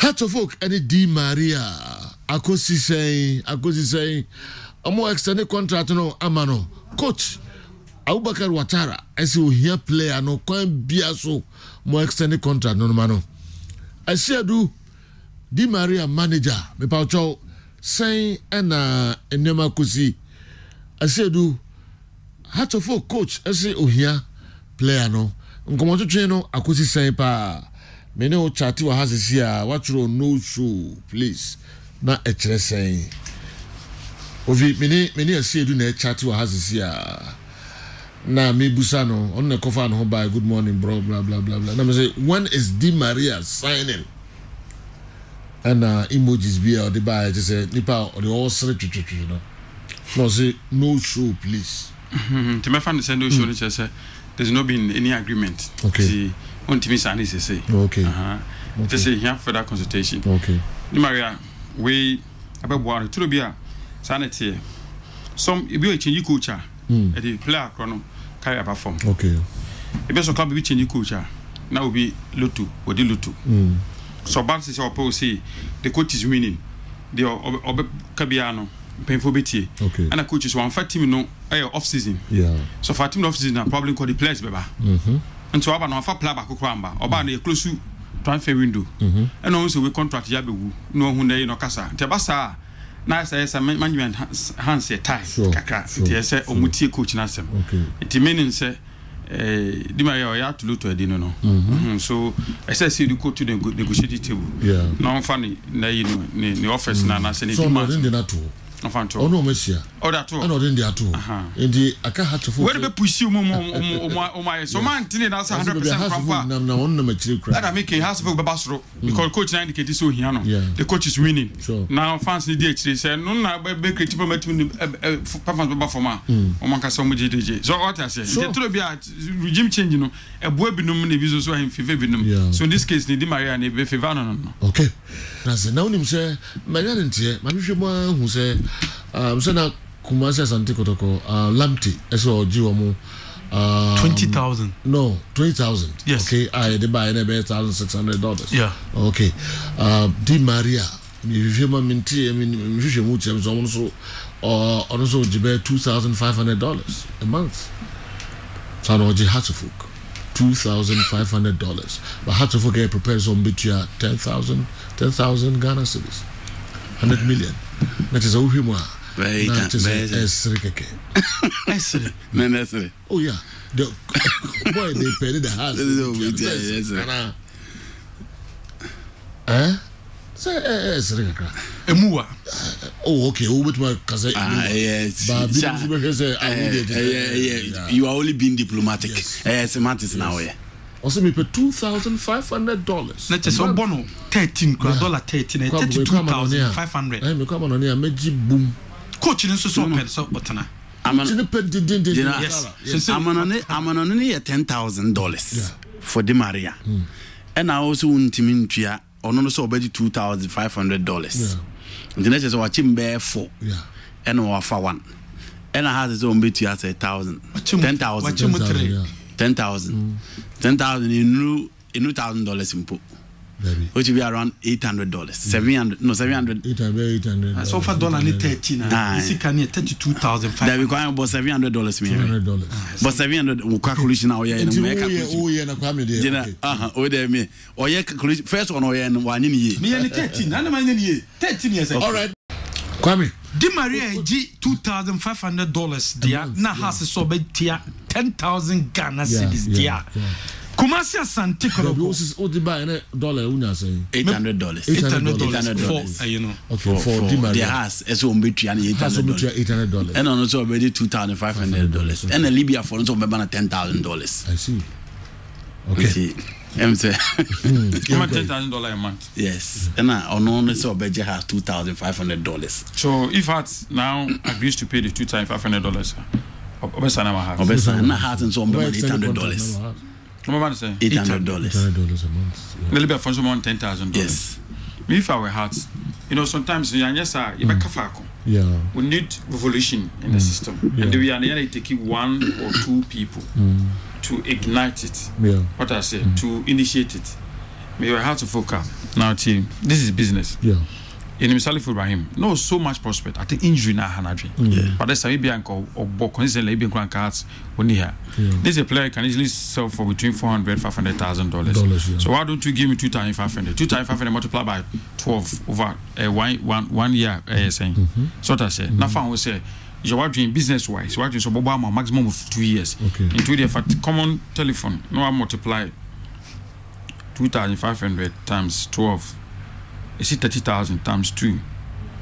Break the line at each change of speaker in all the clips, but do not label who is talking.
Heart of Oak any Di Maria akosi say omo extended contract no amano Coach Ouattara as you hear player no coin biaso mo extended contract no mano I see do Di Maria manager me paucho say na enema kosi I see do Heart of Oak coach as you hear player no nkomo to train no akosi say pa many o chati wa hasisi a watchro no show please na e kire say ovi many asi edu na e chati wa hasisi a na me busa no on na kofa no by good morning bro blah blah blah blah na me say when is Di Maria signing and emojis be or the by just say nipa or the all straight no say no show please
to me find the send no show no say there's no been any agreement.
Okay.
On to me say say.
Okay.
To say here further consultation.
Okay.
Di Maria we abeboa to be a sanity. Some e be a change coach e the player chrono carry about form.
Okay.
E be so club be change coach now be Lutu or the Lutu. So bad say or say the coach is winning. The obe kabiano painful bit.
Okay.
And the coach is one fat team no off season.
Yeah.
So for team off season probably call the players beba. And so aba no fa player back kwamba oba na close to transfer window. And also we contract ya bewu no hu na no kasa. Nti basa na say management hands say tie kakra. Nti say omutie coach na sem.
Okay.
It meaning say Di Maria ya to look to no. So I say see the coach to the negotiating table.
Yeah.
Now funny na you know the office na say
so no dey na to
oh
no mesia
oh that too
no dey at all indi aka Heart of Oak
where be push you my so man tin na say 100% from far
na one na machiri cry
that make Heart of Oak be basro because coach na indicate so here no the coach is winning
sure.
Now fans need dey say no na be creative meeting performance be for ma o man ka so mo jeje so what I say the to be a regime change no e bo binum na bi so him favor binum so in this case Di Maria na be favor no
okay na say now nim say Maria ntie ma hwehwe mo hu say so na Kumasi Asante Kotoko Lamti eso jiwo mo
20,000
no 20,000
yes.
Okay I they buy $1,600
yeah
okay Di Maria mi hwehwe minti mi hwehwe mu tiam so so also jibe $2,500 a month so no ji Heart of Oak $2,500 but Heart of Oak get prepared some between 10,000 Ghana cedis 100 million that is a uhimwa
very
esrikeke
esri
oh yeah the boy they paid the house say esrikeke
emuwa
oh okay who with my kaze
yes you are only being diplomatic semantics now
also me pay $2,500
let's say bono 13 $13 $32,500
me come on here meji boom
coach ni so pen so otana
amana
yes
amana $10,000 for Di Maria and I also untimi ntua ono no so obedi $2,500 the next is watch him bear 4 and offer 1 and I has on bet you at 1,000 10,000 in $1,000 in which will be around $800 $700
so far dollar 13 is can $32,500
that we going about $700 me but 700 we calculation now yeah
na kwame
there there me or yeah calculation first one or yeah one year
me 13 and man year 13 years
all right kwame
Di Maria G $2,500 dia na has so be tia 10,000 Ghana cedis dia Kumasi Asante Kotoko
this is $800
for you know
okay for Di Maria
the house is on between $800 and also already $2,500 and Libya for also be $10,000
I see okay
$10,000 a month
yes and on so budget has $2,500
so if Hearts now agrees to pay the $2,500 obesa na Hearts
obesa na Hearts and so $800
no man say
$800 a month
a little bit for someone $10,000
yes
if our Hearts you know sometimes yes you be kafako
yeah
we need revolution in the system and we are nearly taking 1 or 2 people to ignite it
yeah
what I say to initiate it We have to focus. Now, team, this is business.
Yeah.
In Salifu Ibrahim, no so much prospect. I think injury now, Hanadri. But there's a bit of consistently being cards when here. This is a player can easily sell for between $400,000-$500,000. So why don't you give me 2 times 500? 2 times 500 multiplied by 12 over 1 year. Saying so that say. Now, found we say you are doing business wise. You are doing so maximum of 2 years.
Okay.
In 2 years, for common telephone, no I multiply 2,500 times 12. You see 30,000 times 2,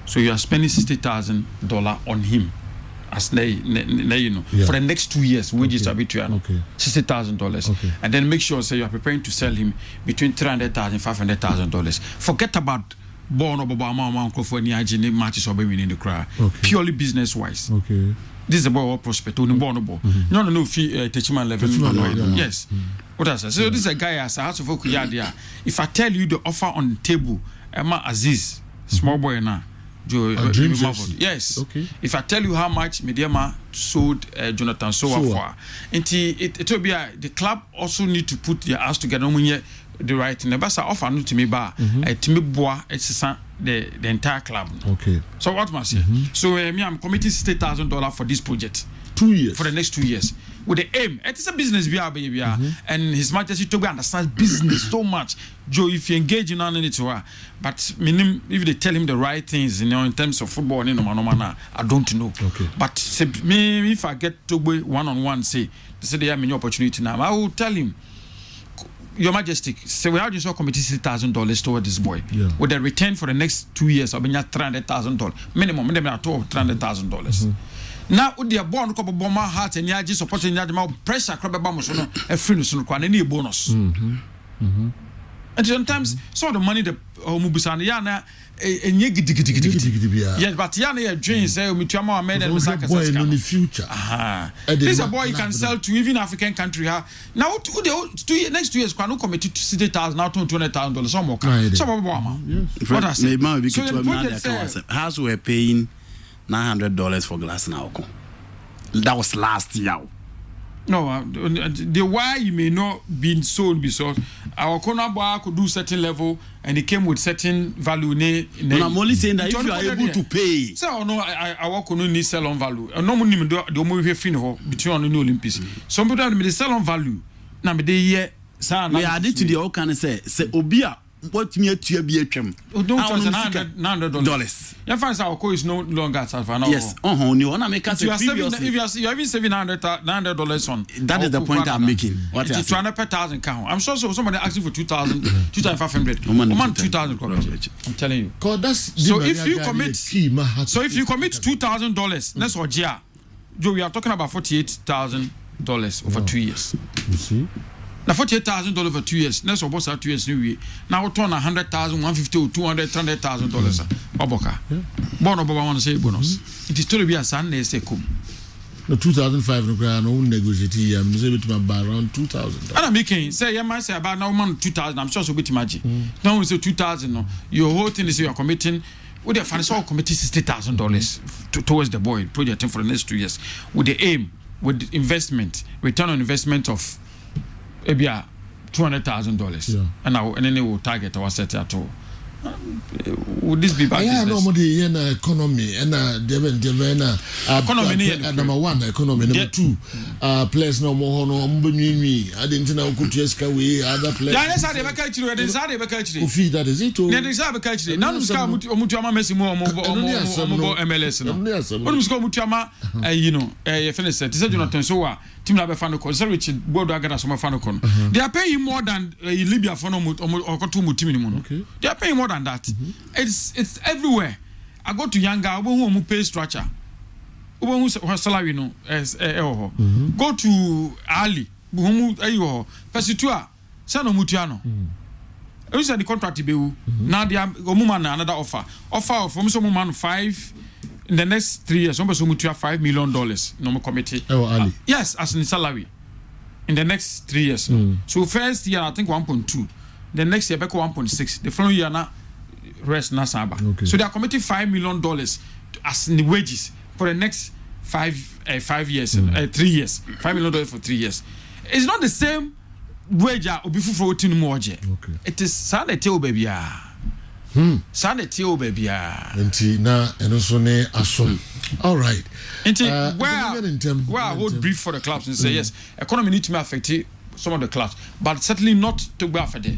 so you are spending $60,000 on him as you know for the next 2 years. Wages are between $60,000, and then make sure say you are preparing to sell him between $300,000 $500,000. Forget about born or Baba for any hygiene matches or baby in the crowd. Purely business wise. This is about prospect on the bornable. No fee teachman level. Yes. What I say? So this is a guy as a house of Okuyadia. If I tell you the offer on the table, Emma Aziz, small boy now, Joe. Yes. Okay. If I tell you how much Mediama sold Jonathan Sowa for, it will be the club also need to put their ass together. The right thing. The best offer not to me bar to me boy. It's the entire club.
Okay.
So what must I say? So me, I'm committing $60,000 for this project.
2 years. For
the next 2 years. With the aim, it is a business, baby, and His Majesty Togo understands business so much. Joe, if you engage in it to her, but if they tell him the right things, in terms of football, I don't know.
Okay.
But say, me, if I get Togo one-on-one, say they have any opportunity now, I will tell him, Your Majesty, say we have just committed $60,000 toward this boy. With the return for the next 2 years, I'll be $300,000 minimum. $300,000. Now, with the born couple bomber heart and yaji supporting yadima pressure crab bamos on a free no any bonus. And sometimes some of the money the Mubusan Yana yes, but Yana dreams say Mutiama made and
in the future.
This is a boy you can sell to even African country. Now, next 2 years, Kwano committed to $60,000 now to $200,000. Some more. What I say?
House we're paying $900 for glass now. That was last year.
No, the why you may not be sold because our corner bar could do certain level and it came with certain value.
I'm only saying that if you are able to pay.
So no, I work on need sell on value. No money the more we fin between the Olympics. Some people they sell on value. Now me dey
we added to the all can say Obia. What me to be a chum? $900.
Your fans our coach is no longer at Alpha.
Yes, you wanna make us
you are saving if you are even saving $900 on.
That is the point I'm making. What is
200 per thousand count? I'm sure somebody asking for 2,000, 2,500. Man 2,000. I'm telling you. So if you commit $2,000, that's what Joe, we are talking about $48,000 over 2 years.
You see?
Now $48,000 for 2 years. Next about 2 years new. Now we turn $100,000, $150,000 or $200,000, $300,000. Baboka. Bono Baba want to say bonus. It is to be a Sunday say come.
No 2,500 no negotiate. I'm able to buy around 2,000.
I'm making say you might say about now man 2,000. I'm sure so bit imagine. Now we say 2,000. No, your whole thing is you are committing. With the financial committee $60,000 towards the boy project for the next 2 years with the aim with investment return on investment of $200,000, and then they will target our set at all. Would this be bad?
Yeah, normally in economy and economy number one, economy number two. Players no more no mbunyi. I didn't know could just go away other players.
Yeah, that's how they catch you. That's how they catch you.
Feed that is it.
Yeah, that's how they catch you. Now Muskama Mutiama Messi more MLS. No, what Muskama Mutiama? You know, finish it. This is Jonathan Sowa. Team Labe Fanocon. Sorry, Richard Bodo Agada Soma Fanocon. They are paying more than Libya Fanomut or Kotumu Timinimon. Okay. They are paying more than that. It's everywhere. I go to Yanga, who pay structure. Who salary no go to Ali, who Persitua, Sano Mutiano. You said the contract be now they are woman another offer from some woman 5 in the next 3 years. Somebody Mutua $5 million no committee.
Ali.
Yes, as in salary in the next 3 years. So first year I think 1.2. The next year back 1.6. The following year now rest Nasaba. Okay. So they are committing $5 million as in the wages for the next 5 years, 3 years. $5 million for 3 years. It's not the same wage obi fufuro tinu mu oje.
Okay.
It is sada teo baby Sada teo baby
Enti na eno so ne aso. All right.
Enti where I would brief for the clubs and say yes, economy need to affect some of the clubs, but certainly not to go after the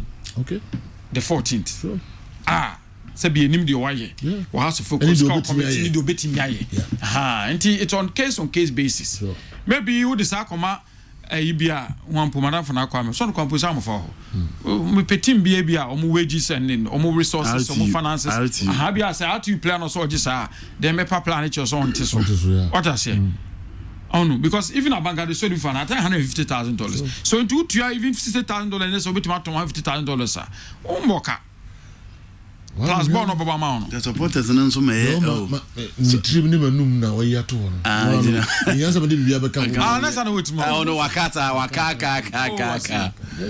the 14th.
Sure.
Say be enim de waye. We have to focus on committee need obeti nyaye. Enti it's on case basis.
Sure.
Maybe you decide come ibia one pomada for na kwame so no compose am for me petim bia omo wages and omo resources omo finances bia say how to plan no so just dem me plan it so on so what I say oh no because even a bank had sold for $150,000 so into you even $60,000 so bit $150,000 moka plus born of Obama
the supporters and so may
trip ni manum na we yato no yes somebody bia be kan
that's no wait more
no wakaka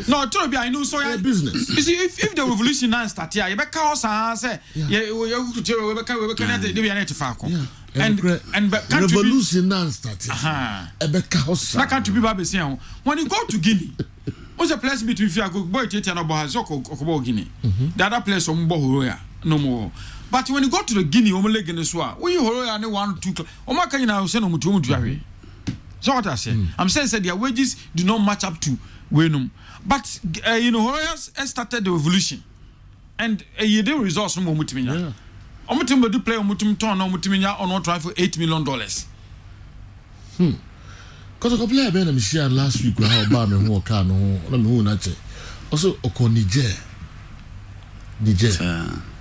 no to be I know so
business
you see if the revolution now start here you be ka say we be ka dey be na fa ko and
revolution now start e be ka hosa
na can't be ba say when you go to Guinea what's the place between Fiago boy Tete and Oboha Guinea the other place on Bohoroya no more but when you go to the Guinea Omole Guinea so when you Horoya and 1 2 Oma can now send them to so what I say I'm saying their wages do not match up to Wenum but you know Horoya started the revolution and you did results no more mutiminya omutim do play omutim turn no mutiminya on try for $8 million
Because I play a share last week with how bad me walk on no me who na che. Also Oko Niger.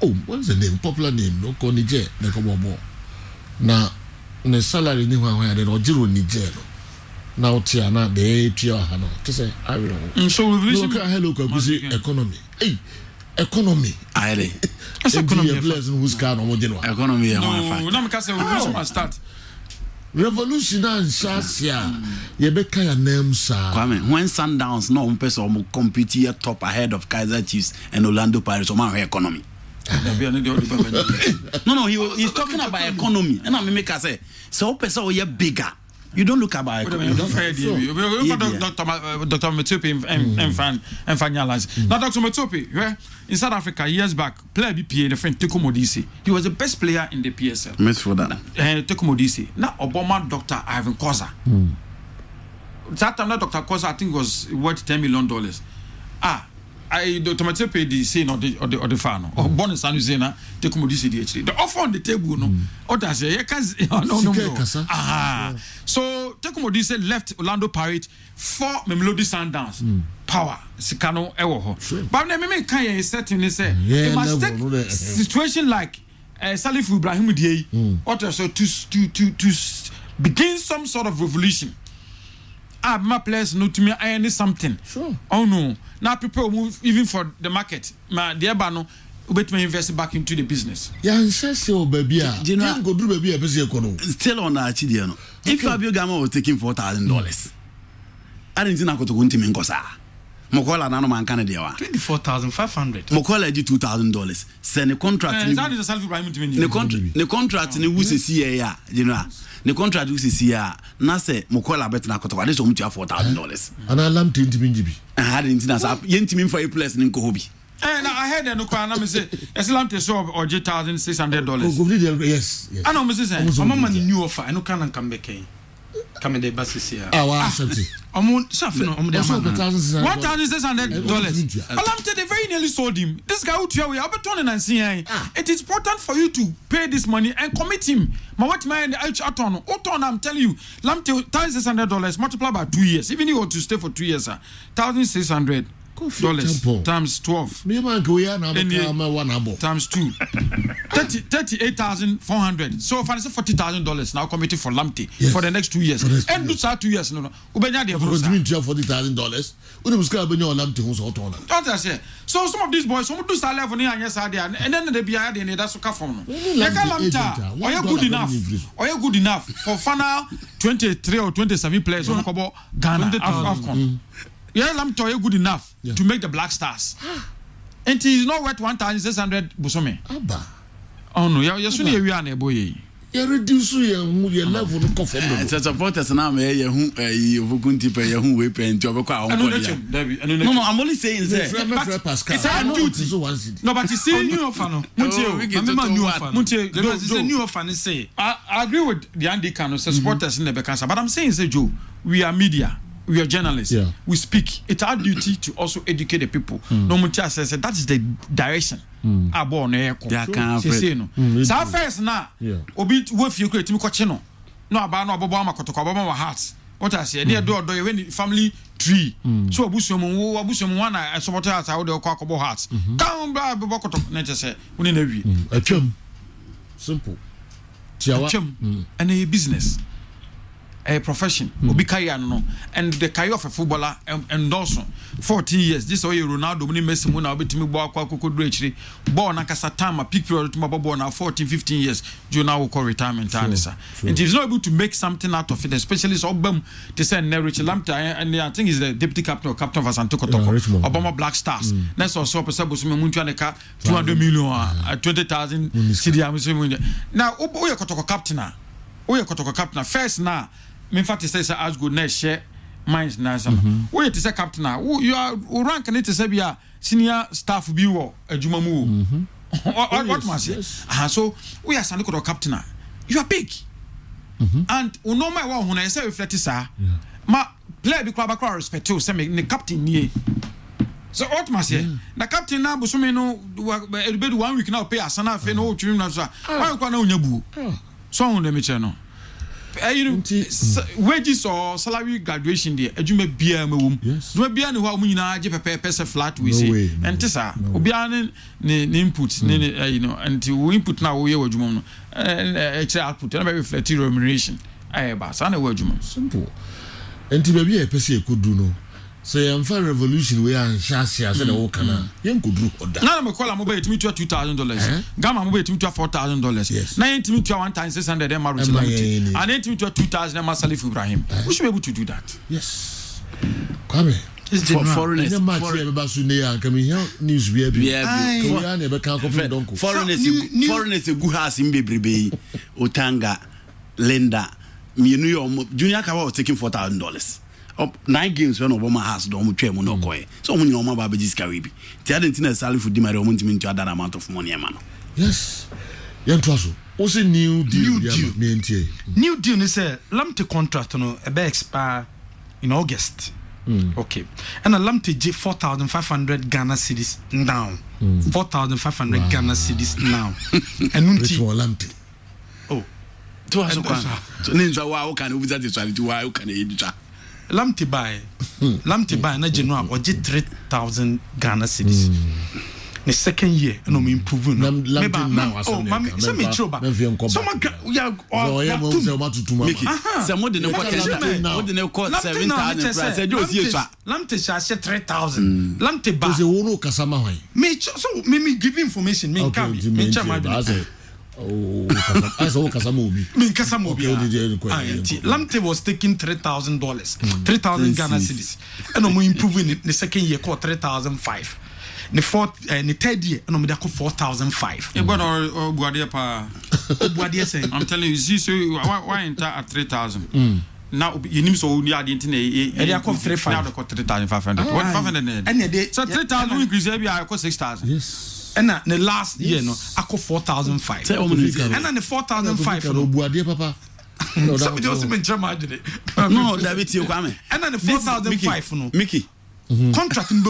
Oh, what's the name? Popular name. Oko Niger. Na ko bobo. Na ne salary ni hwan hwan de no jiro Niger no. Na otia na de tua ha no. To say I will.
So revolution
hello ko economy. Hey, economy.
Aye.
That's economy person who's car no mo jeno.
Economy
no, no me ka say revolution must start.
Revolution and Shasia, Yebeka your name, sir.
Kwame, when Sundowns no person compete here top ahead of Kaiser Chiefs and Orlando Pirates on my economy. No, he's talking about economy. And I make us say, so person you're bigger. You don't look about economy.
Dr. Metope and finalize. Now, Dr. Metope, in South Africa, years back, player BPA, the friend Teko Modise. He was the best player in the PSL.
Miss for that.
Teko Modise. Now, Obama, Dr. Ivan Kosa. That time, Dr. Kosa, I think, was worth $10 million. Dr. Metope, the scene or the fan, or born in San Jose, Teko Modise, DHD. The offer on the table, no. What I say, no. So Teko Modise left Orlando Pirates for Mamelodi Sundowns. Power, Sikano Ewoho. But let me kind of certain say it must take situation like Salifu Ibrahim so to begin some sort of revolution. My players know to me I need something.
Sure.
Oh no. Now people move even for the market. My dear Bano, wait me invest back into the business.
Yeah, so baby. You know, go do baby
still on that Chidiano. If Fabio Gama was taking $4,000, I didn't know to go to Minkosa. Mokola nano man Canada.
$24,500.
Mokola did $2,000. Send a contract. The contract in the WCCA, you know. The contract WCCA, Nase Mokola bet na koto. This omutia $4,000.
And I lam to Intimiji.
I had intinas up. Yentimim for a place in Kohobi.
And I had no crime. I say, Islam to show or $8,600.
Yes.
I know, Mrs.
I'm a new offer. I know can come back. Come in the basis here.
$1,600. Alam they very nearly sold him. This guy out here, we have a ton and seeing. It is important for you to pay this money and commit him. But what man Oton, I'm telling you, $1,600 multiplied by 2 years. Even if you want to stay for 2 years, $1,600. Times 12 times 2 $38,400. So if I say $40,000 now committed for Lamptey for the next 2 years and do 2 years no ubenya dey for
$40,000 when you subscribe your Lamptey who's hot on
that I say so some of these boys some do salary for near yesterday and then they be here they that's okay for no they can Lamptey are you good enough for final 23 or 27 players on Kobo Ghana AFCON. Yeah, Lamtoy good enough to make the Black Stars. And it is not worth $1,600 Busome. Oh no, you're soon we are boy.
you reduce your level no come from
the supporters now me ye hu ovukunti pe ye hu we pe nti obekwa on board. No, I'm only saying say
it's our duty. No, but you see new offer no. New offer say I agree with the Andy Kano supporters in the Bekansa, but I'm saying say Joe, we are media. We are journalists. Yeah. We speak. It's our duty to also educate the people. No mucha says that is the direction. Abo na eko. Say no. So first na obi wo fie ko etimi ko che no. No aba no obobo amakoto ko obobo ma heart. What I say, do when the family tree. So abusumu one I support us how they call akobo heart. Come bra bokoto na che say woni na wi.
Atwam. Simple.
Tiawa. And a business. A profession, obi career no, and the career of a footballer and also 14 years. This way Ronaldo muni Messi muna obetimi bo akwa kokodro echiri. Born na kasa time a peak period to born now 14 15 years. You now will call retirement answer. And he's not able to make something out of it, especially so obam to say Rich Lamta and I think he's the deputy captain or captain of Santo Kotoko. Obama Black Stars. Next also possible some muntuaneka 200 million 20,000 cedi. Now oya Kotoko captain first now. In fact, it says as good next share minds now. We it is a captain now. You are rank and it is a senior staff viewer a Jumamu. What must yes. So we are Sandy captain now. You are big. And no matter what when I say reflect sir, ma play be club respect to say the captain near. So what must say? The captain now but some no 1 week now pay asana fe no trim na so. Why kwa na onyabu. So on the channel. Wages or salary graduation there adwuma bia ma wom adwuma bia ne ho amunyina age pepe flat we say and tisa obia ne input and we input na wo ye wadwuma no extra output na be reflect remuneration aye ba sa na wadwuma
simple enti baby e pese ekodu no say am fa revolution we an shasia say na wo kana yen kodru oda
na me call am be etimi $2,000 gamma mo be etimi $4,000 na etimi $1,600 dem marriage limit and etimi $2,000 dem Salifu Ibrahim we should be able to do that.
Yes Kwame
foreigners
news we
foreigners go house in bebrebe Otanga Linda me junior Kawa was taking $4,000 up 9 games when Obama has done twem no koy so when you ba be carry bi ti adentina Salifu di mari omo ntimi ntu that amount of money man.
Yes yantoaso o say new deal
new deal ni say Lamte contract no e be expire in August. Okay, and a Lamte J 4,500 Ghana cedis now. 4,500 Ghana cedis now. And unti
Lamte.
Oh,
to aso kwa so ninja wa o kan obuza de swali to wa o kan editwa
Lamte buy na January or 3,000 Ghana cedis. The second year no me improve no maybe now oh mama say me choba someone yeah
someone dey call 7,000 price say do see so
Lamte share 3,000 Lamte buy
say wo no kasama hwan
me so me give information me can me chama Lamte was taking $3,000 3,000 Ghana cedis and I'm improving the second year called 3,005 the fourth the third year and I'm 4,005
I'm telling you see so why enter at 3,000 now you need so only add into
area come 3,500
now they got 3,500 what 500
and they
so 3,000 increase every I got 6,000
yes
and the last year no I got 4,500 and then the 4,500
no buade papa
no somebody also mention margin
no David you Kwame
and then the 4,500 no
Mickey
contract in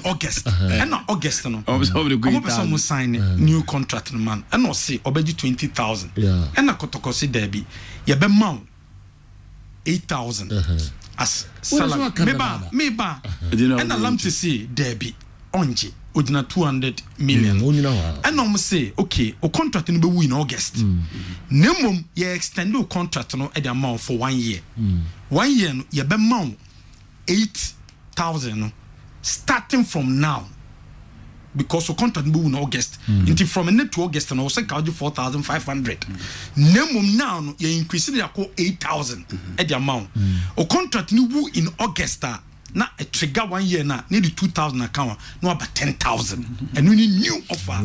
August and not August no I'm person sign new contract man and no say obedi 20,000 and na kotoko say derby ye be ma 8,000 as salary meba and na Lamte say derby onje odina 200 million and no say okay o contract no be in August nemom ye extend o contract no e the amount for 1 year 1 year no ye be ma 8,000 starting from now because the contract will be in August until from net to August and also charge 4,500 nemum now you increase it to 8,000 at the amount o contract will in August na a trigger 1 year na need 2,000 account no about 10,000 and we need new offer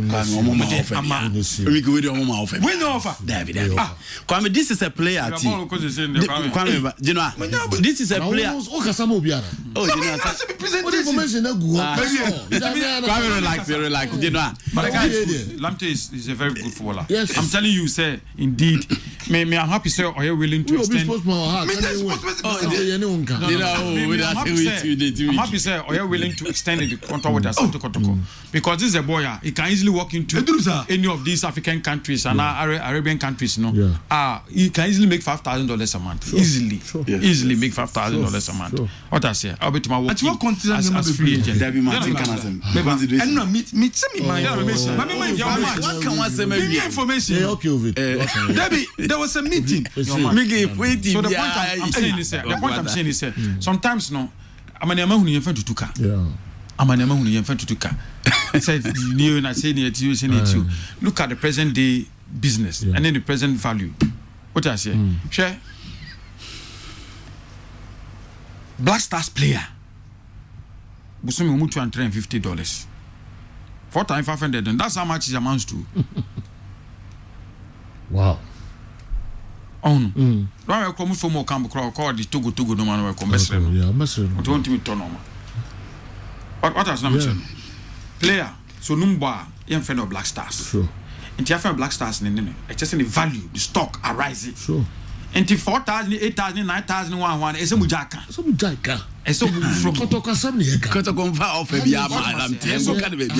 we go with offer
we no offer
David Kwame this is a player team Kwame you know this is a player
o kasamo biara
oh you know
information na go
Kwame relax you know
but Lamte is a very good footballer.
Yes.
I'm telling you say indeed me I'm happy say are you willing to extend
I'm
happy say are you willing to extend the contract with us to Kotoko because this is a boy he can easily walk into any of these African countries and Arabian countries he can easily make $5,000 a month easily make $5,000 a month what I say I'll be to my work as free agent
and no meet information Debbie there was a meeting
so the point I'm saying is sometimes no amanema hunu yemfa tutuka amanema hunu yemfa tutuka said you na say you look at the present day business and then the present value what I say share Black Stars player busumi mu $250 $4,500 and that's how much it amounts to
wow
no I come from more camp call the Togo no man will come mesre what want me to know what has not player so number young fan of Black Stars
sure
and your fan Black Stars it's just in the value the stock arising
sure
and 4,000 8,000 9,000 1 is a mujaka so from
Kotoko sam ne ka
Kotoko mfa offer bia ma Lamte so ka de bia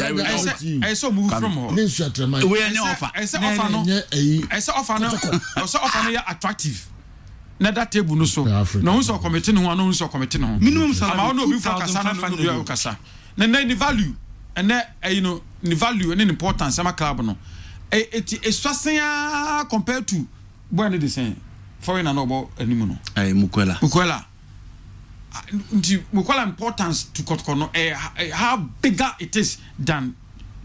I so move from her
ne nsuatrama
we any offer
I say offer no ya attractive na that table no so no so committee no no so committee no
minimum salary
no be for kasa na no kasa na the value and you know the value and the importance ama club no it swasen compared to boy no the same foreign and about animu no
Mukwela
Mukwela importance to Kotoko no how bigger it is than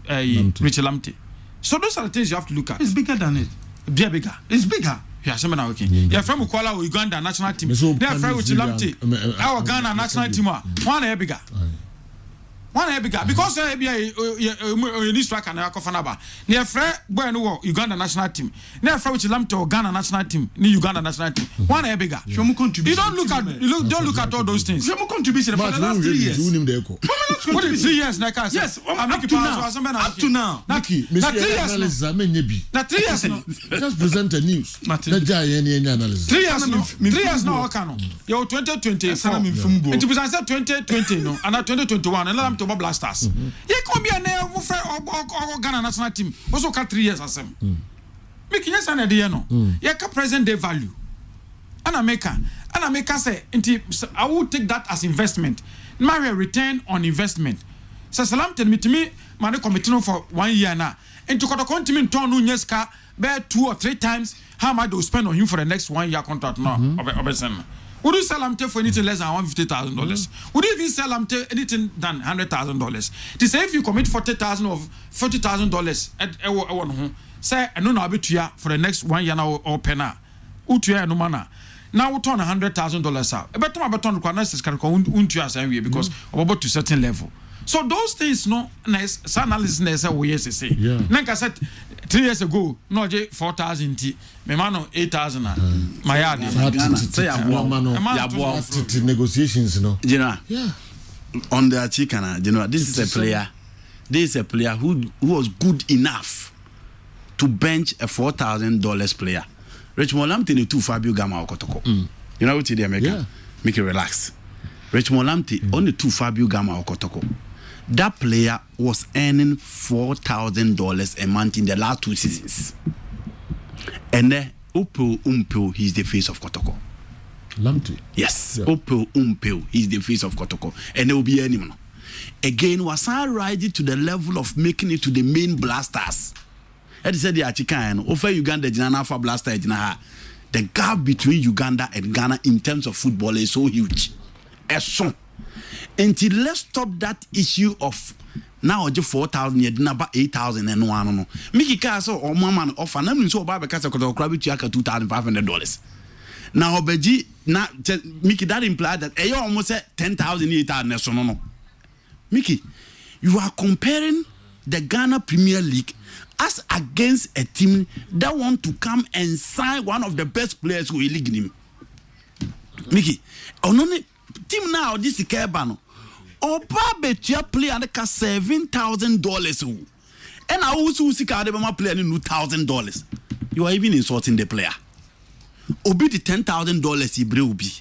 Richard Lamte. So those are the things you have to look at.
It's bigger than it.
Bigger.
It's bigger.
Yeah, something now okay. Yeah, from Mukwela or Uganda national team. They are from Richard Lamte. Our Ghana national team one bigger. One bigger because you need striker na Kofanaba. Near Fred boy no Uganda national team. Near Fred with Lamte or Ghana national team. Ni Uganda national team. One bigger. You don't look at all those things.
Show contribution for the last 3 years.
What is 3 years like us?
Yes,
I'm
up to now.
Naki, Mr. Analysis amenyebi.
Na 3 years no.
Just present the news. Na jay any analysis.
3 years no. 3 years no okano. Yo 2024. It was answer 2020 no. And 2021 and I'm to Black Stars. Ye come here na mo frɛ Ghana national team. Also ka 3 years asem. Make yes na dey no. Ye ka present day value. Ana make say I will take that as investment. My return on investment. So salam tell me to me man committing for 1 year now. And to continue turn no nyeska bear 2 or 3 times how much they will spend on you for the next 1 year contract now. Would you sell Lamte for anything less than $150,000? Would you even sell Lamte anything than $100,000? To say if you commit $40,000 or $40,000 at one home, say I don't know about you for the next 1 year now or penna. Utuya no mana. Now we turn $100,000 out. But I'm about to because we're about to certain level. So those things no nice analysis we yes say. Like I said 3 years ago, no 4,000 T. Me man 8,000 my yard.
Say
negotiations no.
You know. Yeah. On the Chicana, you know, this is a player who was good enough to bench a $4,000 player. Richmond Lamte to Fabio Gama Okotoko. You know what the American? Make it relax. Richmond Lamte only to Fabio Gama Okotoko. That player was earning $4,000 a month in the last 2 seasons. And then Umpel, he's the face of Kotoko.
Lamte.
Yes. Yeah. Umpel, he's the face of Kotoko. And there will be anyone. Again, was I rising to the level of making it to the main blasters? As said the Achikan, over Uganda, Jana for blaster, the gap between Uganda and Ghana in terms of football is so huge. Until let's stop that issue of now just 4,000, you didn't about 8,000 and no. Mickey Castle or Mamman offer, I'm so bad because I could have $2,500. Now obeji na Mickey that implied that you almost said 10,000 no. Mickey, you are comparing the Ghana Premier League as against a team that want to come and sign one of the best players who is league him. Mickey, only team now this is Kebano. Oba betia player like $7,000. And I also see Kadebama player $1,000. You are even insulting the player. Obi the $10,000 he be.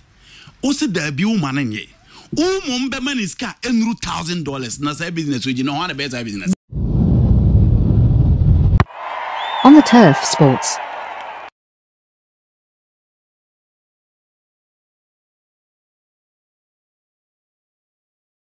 Also there be woman ye. Mumbe man is car $1,000. Na say business we know one better business.
On the Turf Sports.